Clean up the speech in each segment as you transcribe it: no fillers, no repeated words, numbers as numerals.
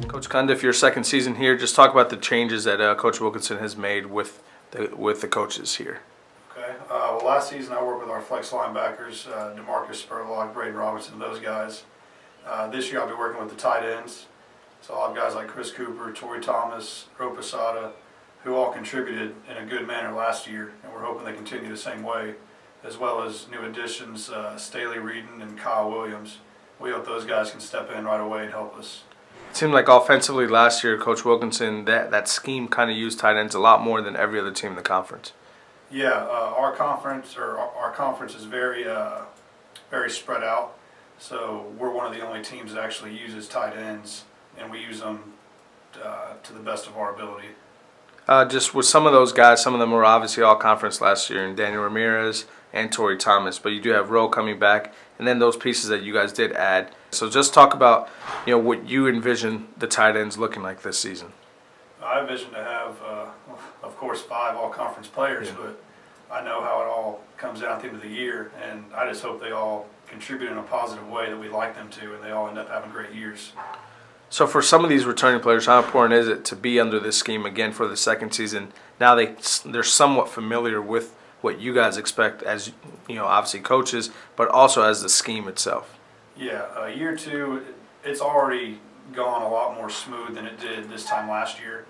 Coach Cundiff, your second season here. Just talk about the changes that Coach Wilkinson has made with the coaches here. Okay. Well, last season I worked with our flex linebackers, DeMarcus Spurlock, Braden Robinson, those guys. This year I'll be working with the tight ends. So I'll have guys like Chris Cooper, Torrey Thomas, Ro Posada, who all contributed in a good manner last year, and we're hoping they continue the same way, as well as new additions, Staley Reedon and Kyle Williams. We hope those guys can step in right away and help us. It seemed like offensively last year, Coach Wilkinson, that scheme kind of used tight ends a lot more than every other team in the conference. Yeah, our conference is very spread out. So we're one of the only teams that actually uses tight ends, and we use them to the best of our ability. Just with some of those guys, some of them were obviously all conference last year, and Daniel Ramirez and Torrey Thomas, but you do have Rowe coming back, and then those pieces that you guys did add. So just talk about what you envision the tight ends looking like this season. I envision to have, of course, 5 all-conference players, but I know how it all comes down at the end of the year, and I just hope they all contribute in a positive way that we like them to, and they all end up having great years. So for some of these returning players, how important is it to be under this scheme again for the second season? Now they're somewhat familiar with what you guys expect as obviously coaches, but also as the scheme itself. Yeah, year 2, it's already gone a lot more smooth than it did this time last year.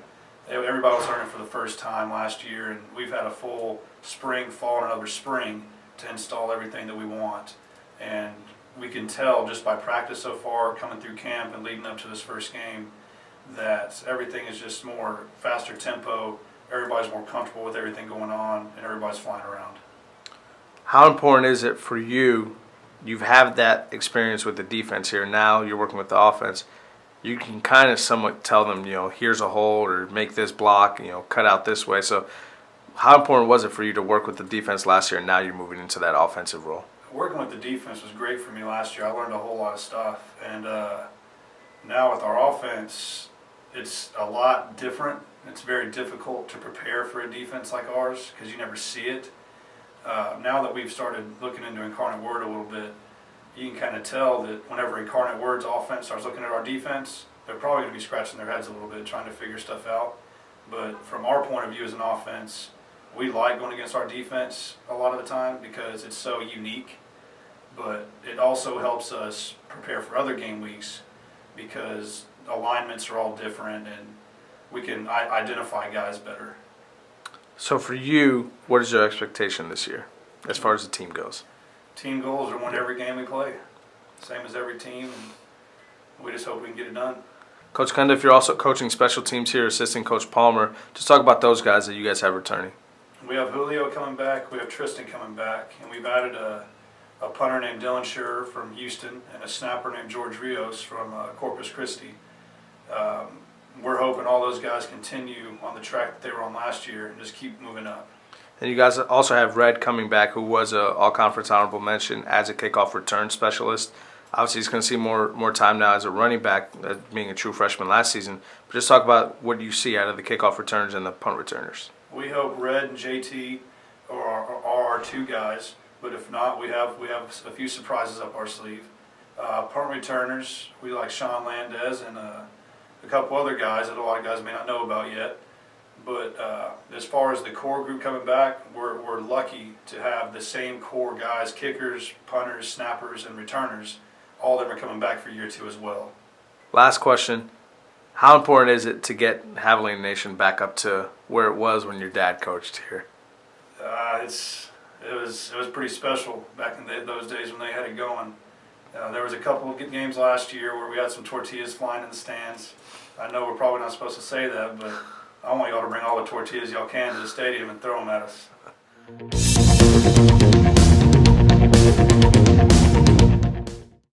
Everybody was learning for the first time last year, and we've had a full spring, fall, and another spring to install everything that we want. And we can tell just by practice so far, coming through camp and leading up to this first game, that everything is just more faster tempo. Everybody's more comfortable with everything going on, and everybody's flying around. How important is it for you? You've had that experience with the defense here. Now you're working with the offense. You can kind of somewhat tell them, here's a hole, or make this block, cut out this way. So how important was it for you to work with the defense last year, and now you're moving into that offensive role? Working with the defense was great for me last year. I learned a whole lot of stuff. And now with our offense, it's a lot different. It's very difficult to prepare for a defense like ours because you never see it. Now that we've started looking into Incarnate Word a little bit, you can kind of tell that whenever Incarnate Word's offense starts looking at our defense, they're probably going to be scratching their heads a little bit trying to figure stuff out. But from our point of view as an offense, we like going against our defense a lot of the time because it's so unique. But it also helps us prepare for other game weeks because alignments are all different and we can identify guys better. So for you, what is your expectation this year as far as the team goes? Team goals are win every game we play, same as every team, and we just hope we can get it done. Coach Cundiff, you're also coaching special teams here, assisting Coach Palmer. Just talk about those guys that you guys have returning. We have Julio coming back, we have Tristan coming back, and we've added a punter named Dylan Schurer from Houston and a snapper named George Rios from Corpus Christi. We're hoping all those guys continue on the track that they were on last year and just keep moving up. And you guys also have Red coming back, who was a all-conference honorable mention as a kickoff return specialist. Obviously, he's going to see more time now as a running back, being a true freshman last season. But just talk about what you see out of the kickoff returners and the punt returners. We hope Red and JT are our 2 guys. But if not, we have a few surprises up our sleeve. Punt returners, we like Sean Landez and a couple other guys that a lot of guys may not know about yet. But as far as the core group coming back, we're lucky to have the same core guys, kickers, punters, snappers, and returners. All of them are coming back for year 2 as well. Last question. How important is it to get Javelina Nation back up to where it was when your dad coached here? It was pretty special back in those days when they had it going. There was a couple of good games last year where we had some tortillas flying in the stands. I know we're probably not supposed to say that, but I want y'all to bring all the tortillas y'all can to the stadium and throw them at us.